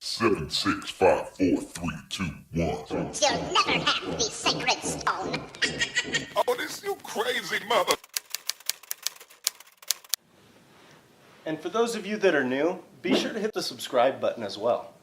Seven, six, five, four, three, two, one. You'll never have the sacred stone. Oh, this you crazy mother. And for those of you that are new, be sure to hit the subscribe button as well.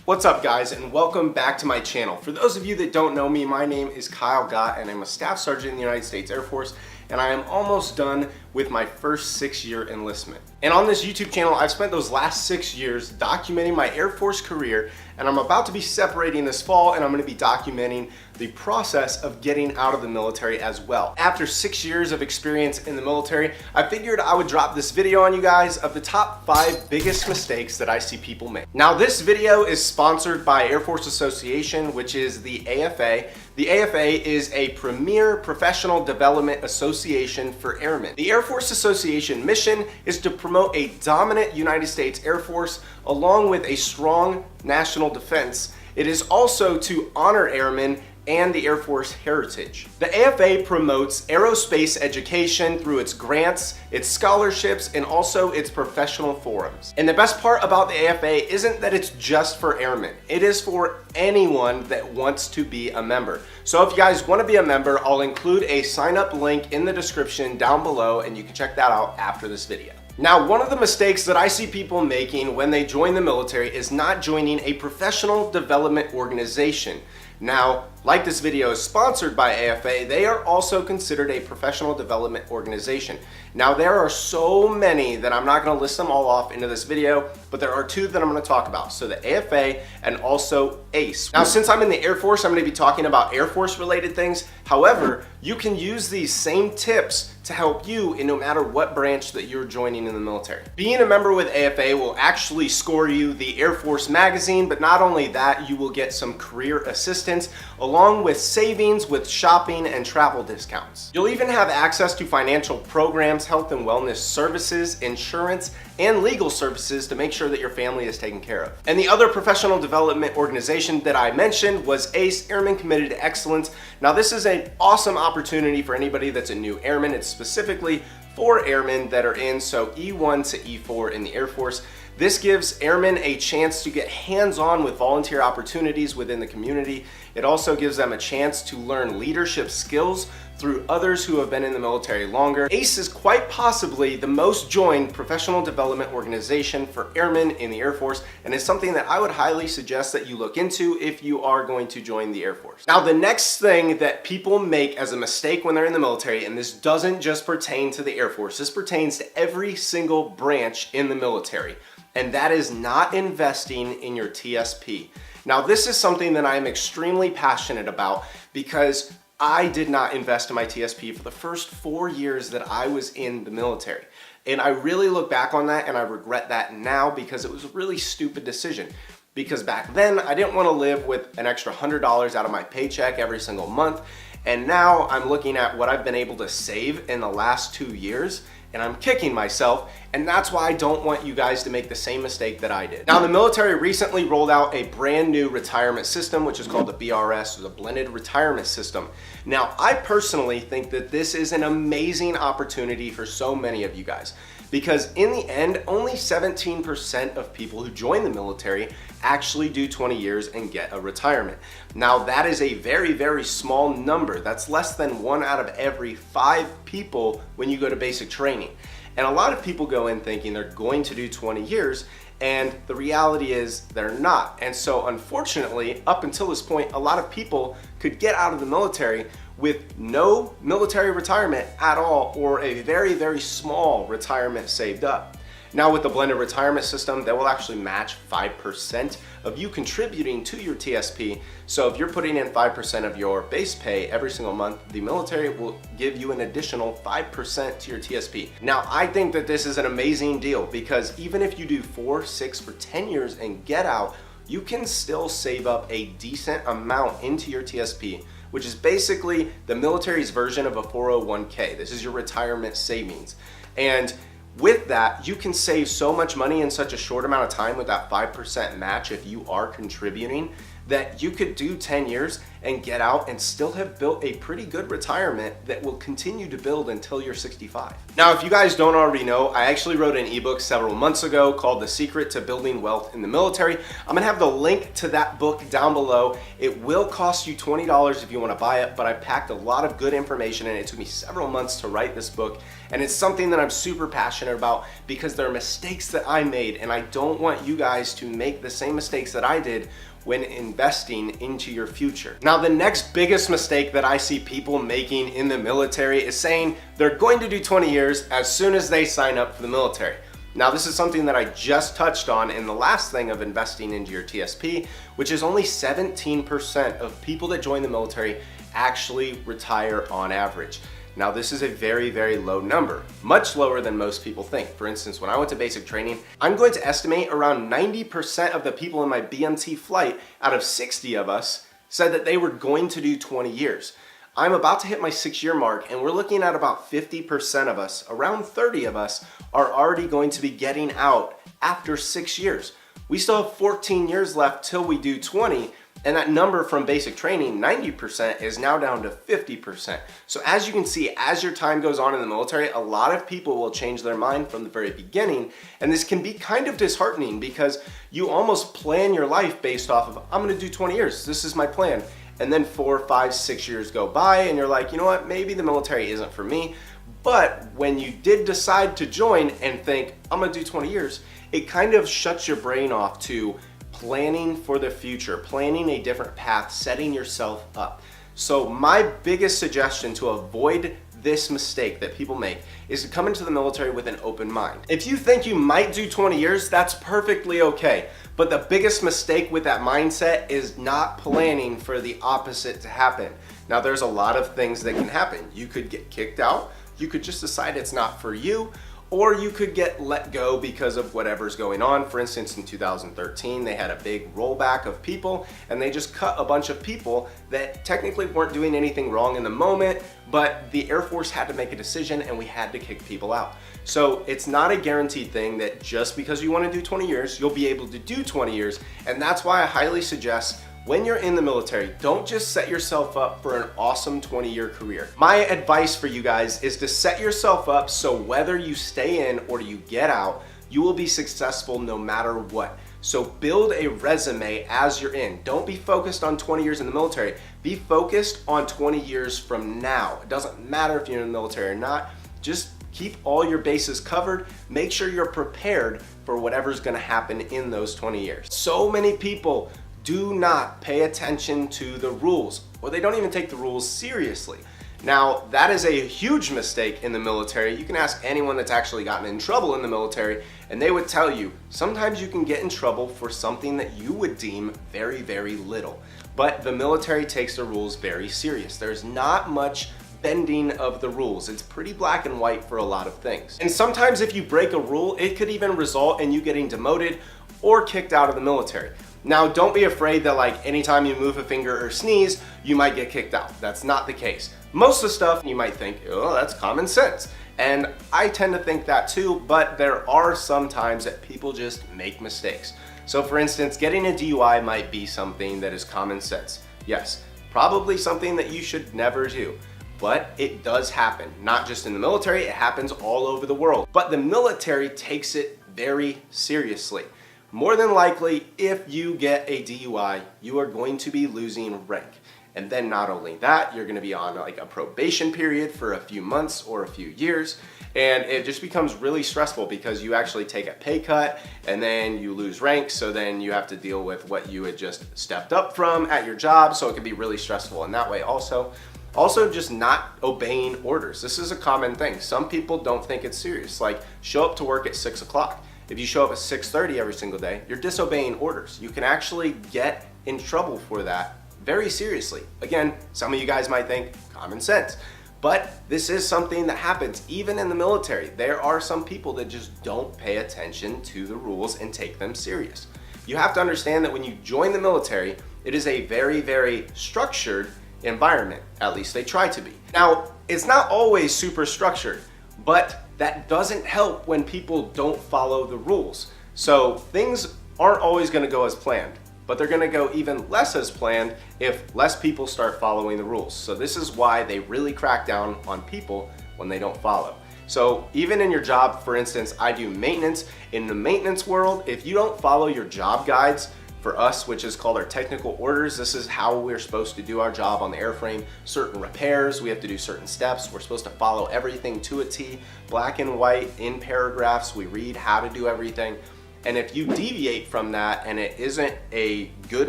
What's up guys, and welcome back to my channel. For those of you that don't know me, my name is Kyle Gott and I'm a Staff Sergeant in the United States Air Force, and I am almost done with my first 6-year enlistment. And on this YouTube channel, I've spent those last 6 years documenting my Air Force career, and I'm about to be separating this fall, and I'm gonna be documenting the process of getting out of the military as well. After 6 years of experience in the military, I figured I would drop this video on you guys of the top 5 biggest mistakes that I see people make. Now this video is sponsored by Air Force Association, which is the AFA. The AFA is a premier professional development association for airmen. The Air Force Association mission is to promote a dominant United States Air Force along with a strong national defense. It is also to honor airmen and the Air Force heritage. The AFA promotes aerospace education through its grants, its scholarships, and also its professional forums. And the best part about the AFA isn't that it's just for airmen. It is for anyone that wants to be a member. So if you guys want to be a member, I'll include a sign up link in the description down below, and you can check that out after this video. Now, one of the mistakes that I see people making when they join the military is not joining a professional development organization. Now, like this video is sponsored by AFA, they are also considered a professional development organization. Now, there are so many that I'm not going to list them all off into this video, but there are 2 that I'm going to talk about. So the AFA and also ACE. Now, since I'm in the Air Force, I'm going to be talking about Air Force related things. However, you can use these same tips to help you in no matter what branch that you're joining in the military. Being a member with AFA will actually score you the Air Force magazine, but not only that, you will get some career assistance along with savings with shopping and travel discounts. You'll even have access to financial programs, health and wellness services, insurance, and legal services to make sure that your family is taken care of. And the other professional development organization that I mentioned was ACE, Airmen Committed to Excellence. Now this is an awesome opportunity for anybody that's a new airman. It's specifically for airmen that are in E1 to E4 in the Air Force. This gives airmen a chance to get hands-on with volunteer opportunities within the community. It also gives them a chance to learn leadership skills through others who have been in the military longer. ACE is quite possibly the most joined professional development organization for airmen in the Air Force, and it's something that I would highly suggest that you look into if you are going to join the Air Force. Now, the next thing that people make as a mistake when they're in the military, and this doesn't just pertain to the Air Force, this pertains to every single branch in the military, and that is not investing in your TSP. Now, this is something that I am extremely passionate about because I did not invest in my TSP for the first 4 years that I was in the military. And I really look back on that and I regret that now because it was a really stupid decision. Because back then I didn't want to live with an extra $100 out of my paycheck every single month. And now I'm looking at what I've been able to save in the last 2 years, and I'm kicking myself, and that's why I don't want you guys to make the same mistake that I did. Now, the military recently rolled out a brand new retirement system, which is called the BRS, or the Blended Retirement System. Now, I personally think that this is an amazing opportunity for so many of you guys, because in the end, only 17% of people who join the military actually do 20 years and get a retirement. Now, that is a very, very small number. That's less than 1 out of every 5 people when you go to basic training. And a lot of people go in thinking they're going to do 20 years, and the reality is they're not. And so unfortunately, up until this point, a lot of people could get out of the military with no military retirement at all, or a very, very small retirement saved up. Now, with the blended retirement system, that will actually match 5% of you contributing to your TSP. So if you're putting in 5% of your base pay every single month, the military will give you an additional 5% to your TSP. Now, I think that this is an amazing deal because even if you do 4, 6, or 10 years and get out, you can still save up a decent amount into your TSP, which is basically the military's version of a 401k. This is your retirement savings. And with that, you can save so much money in such a short amount of time with that 5% match if you are contributing that you could do 10 years and get out and still have built a pretty good retirement that will continue to build until you're 65. Now, if you guys don't already know, I actually wrote an ebook several months ago called The Secret to Building Wealth in the Military. I'm gonna have the link to that book down below. It will cost you $20 if you wanna buy it, but I packed a lot of good information in it. It took me several months to write this book, and it's something that I'm super passionate about because there are mistakes that I made, and I don't want you guys to make the same mistakes that I did when investing into your future. Now, the next biggest mistake that I see people making in the military is saying they're going to do 20 years as soon as they sign up for the military. Now, this is something that I just touched on in the last thing of investing into your TSP, which is only 17% of people that join the military actually retire on average. Now, this is a very, very low number, much lower than most people think. For instance, when I went to basic training, I'm going to estimate around 90% of the people in my BMT flight out of 60 of us said that they were going to do 20 years. I'm about to hit my 6-year mark, and we're looking at about 50% of us, around 30 of us, are already going to be getting out after 6 years. We still have 14 years left till we do 20, and that number from basic training, 90%, is now down to 50%. So as you can see, as your time goes on in the military, a lot of people will change their mind from the very beginning, and this can be kind of disheartening because you almost plan your life based off of, I'm gonna do 20 years, this is my plan. And then 4, 5, 6 years go by and you're like, you know what, maybe the military isn't for me. But when you did decide to join and think, I'm gonna do 20 years, it kind of shuts your brain off to planning for the future, planning a different path, setting yourself up. So my biggest suggestion to avoid this mistake that people make is to come into the military with an open mind. If you think you might do 20 years, that's perfectly okay. But the biggest mistake with that mindset is not planning for the opposite to happen. Now, there's a lot of things that can happen. You could get kicked out, you could just decide it's not for you, or you could get let go because of whatever's going on. For instance, in 2013, they had a big rollback of people and they just cut a bunch of people that technically weren't doing anything wrong in the moment, but the Air Force had to make a decision and we had to kick people out. So it's not a guaranteed thing that just because you want to do 20 years, you'll be able to do 20 years. And that's why I highly suggest when you're in the military, don't just set yourself up for an awesome 20-year career. My advice for you guys is to set yourself up so whether you stay in or you get out, you will be successful no matter what. So build a resume as you're in. Don't be focused on 20 years in the military. Be focused on 20 years from now. It doesn't matter if you're in the military or not. Just keep all your bases covered. Make sure you're prepared for whatever's gonna happen in those 20 years. So many people do not pay attention to the rules, or they don't even take the rules seriously. Now, that is a huge mistake in the military. You can ask anyone that's actually gotten in trouble in the military, and they would tell you, sometimes you can get in trouble for something that you would deem very, very little. But the military takes the rules very serious. There's not much bending of the rules. It's pretty black and white for a lot of things. And sometimes if you break a rule, it could even result in you getting demoted or kicked out of the military. Now, don't be afraid that like anytime you move a finger or sneeze, you might get kicked out. That's not the case. Most of the stuff you might think, oh, that's common sense. And I tend to think that too, but there are some times that people just make mistakes. So for instance, getting a DUI might be something that is common sense. Yes, probably something that you should never do. But it does happen, not just in the military, it happens all over the world. But the military takes it very seriously. More than likely, if you get a DUI, you are going to be losing rank. And then not only that, you're gonna be on like a probation period for a few months or a few years. And it just becomes really stressful because you actually take a pay cut and then you lose rank. So then you have to deal with what you had just stepped up from at your job. So it can be really stressful in that way also. Also, just not obeying orders. This is a common thing. Some people don't think it's serious. Like show up to work at 6 o'clock. If you show up at 6:30 every single day, you're disobeying orders. You can actually get in trouble for that very seriously. Again, some of you guys might think common sense, but this is something that happens even in the military. There are some people that just don't pay attention to the rules and take them serious. You have to understand that when you join the military, it is a very, very structured environment. At least they try to be. Now, it's not always super structured, but that doesn't help when people don't follow the rules. So things aren't always gonna go as planned. but they're gonna go even less as planned if less people start following the rules. So this is why they really crack down on people when they don't follow. So even in your job, for instance, I do maintenance. In the maintenance world, if you don't follow your job guides, for us, which is called our technical orders, this is how we're supposed to do our job on the airframe. Certain repairs, we have to do certain steps. We're supposed to follow everything to a T, black and white, in paragraphs. We read how to do everything. And if you deviate from that and it isn't a good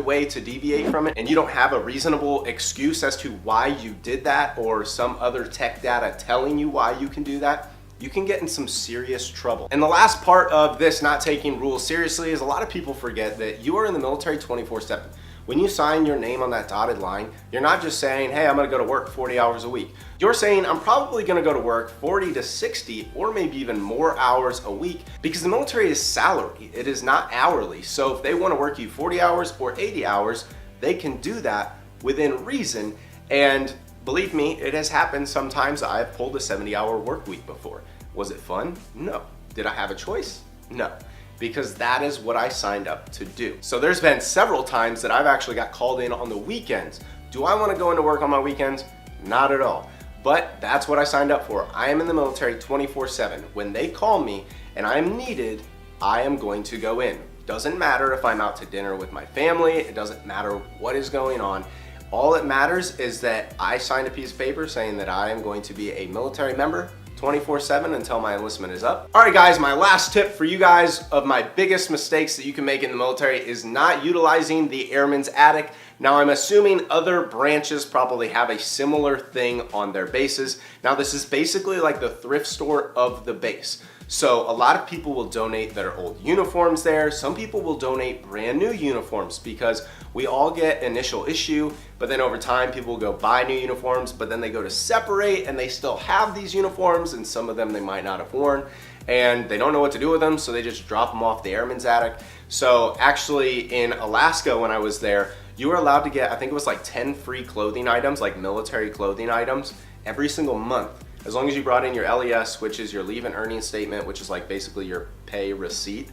way to deviate from it, and you don't have a reasonable excuse as to why you did that or some other tech data telling you why you can do that, you can get in some serious trouble. And the last part of this not taking rules seriously is a lot of people forget that you are in the military 24/7. When you sign your name on that dotted line, you're not just saying, hey, I'm gonna go to work 40 hours a week. You're saying, I'm probably gonna go to work 40 to 60 or maybe even more hours a week, because the military is salary, it is not hourly. So if they wanna work you 40 hours or 80 hours, they can do that within reason. And believe me, it has happened sometimes. I've pulled a 70-hour work week before. Was it fun? No. Did I have a choice? No. Because that is what I signed up to do. So there's been several times that I've actually got called in on the weekends. Do I want to go into work on my weekends? Not at all. But that's what I signed up for. I am in the military 24/7. When they call me and I am needed, I am going to go in. Doesn't matter if I'm out to dinner with my family. It doesn't matter what is going on. All that matters is that I signed a piece of paper saying that I am going to be a military member 24/7 until my enlistment is up. All right guys, my last tip for you guys of my biggest mistakes that you can make in the military is not utilizing the Airman's Attic. Now I'm assuming other branches probably have a similar thing on their bases. Now this is basically like the thrift store of the base. So a lot of people will donate their old uniforms there. Some people will donate brand new uniforms because we all get initial issue, but then over time people will go buy new uniforms, but then they go to separate and they still have these uniforms, and some of them they might not have worn, and they don't know what to do with them, so they just drop them off the Airman's Attic. So actually in Alaska when I was there, you were allowed to get, I think it was like 10 free clothing items, like military clothing items, every single month. As long as you brought in your LES, which is your leave and earnings statement, which is like basically your pay receipt,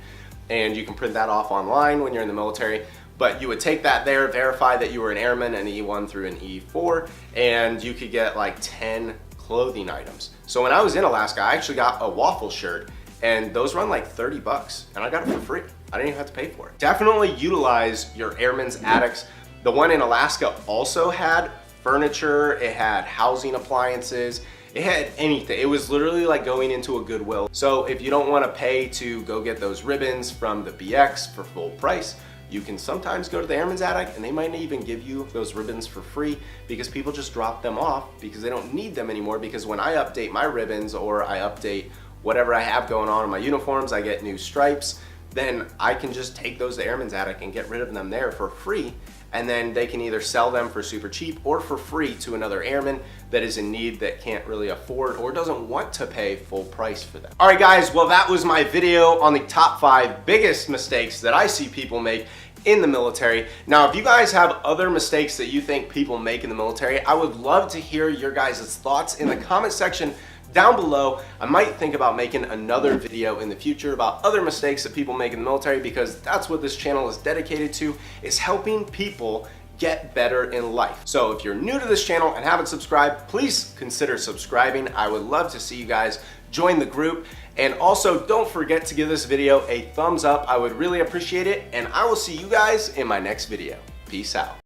and you can print that off online when you're in the military. But you would take that there, verify that you were an airman, an E1 through an E4, and you could get like 10 clothing items. So when I was in Alaska, I actually got a waffle shirt, and those run like 30 bucks, and I got it for free. I didn't even have to pay for it. Definitely utilize your Airman's Attics. The one in Alaska also had furniture, it had housing appliances, it had anything. It was literally like going into a Goodwill. So if you don't want to pay to go get those ribbons from the BX for full price, you can sometimes go to the Airman's Attic and they might even give you those ribbons for free, because people just drop them off because they don't need them anymore. Because when I update my ribbons or I update whatever I have going on in my uniforms, I get new stripes, then I can just take those to Airman's Attic and get rid of them there for free. And then they can either sell them for super cheap or for free to another airman that is in need, that can't really afford or doesn't want to pay full price for them. All right guys, well that was my video on the top 5 biggest mistakes that I see people make in the military. Now if you guys have other mistakes that you think people make in the military, I would love to hear your guys' thoughts in the comment section down below. I might think about making another video in the future about other mistakes that people make in the military, because that's what this channel is dedicated to, is helping people get better in life. So if you're new to this channel and haven't subscribed, please consider subscribing. I would love to see you guys join the group. And also don't forget to give this video a thumbs up. I would really appreciate it. And I will see you guys in my next video. Peace out.